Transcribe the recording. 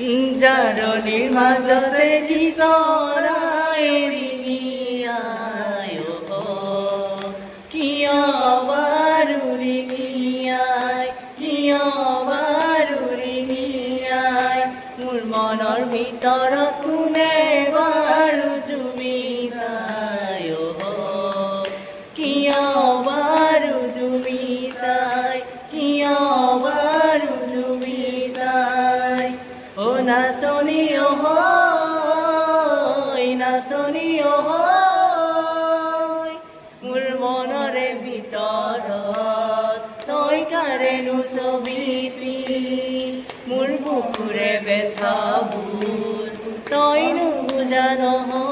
জাৰণিৰ মাজতে কি চৰাই এৰি আই কিয় বাৰু ৰিঙিয়াই কিয় বাৰু ৰিঙিয়াই মোৰ মনৰ ভিতৰত কোনে বাৰু জুমি চাই কিয় বাৰু জুমি চাই কিয় বাৰু জুমি চাই নাচনী নাচনী মোৰ মনৰে ভিতৰত তই কাৰেনো ছবিটি মোৰ বুকুৰে ব্যথাবোৰ তই নুবুজা নহয়।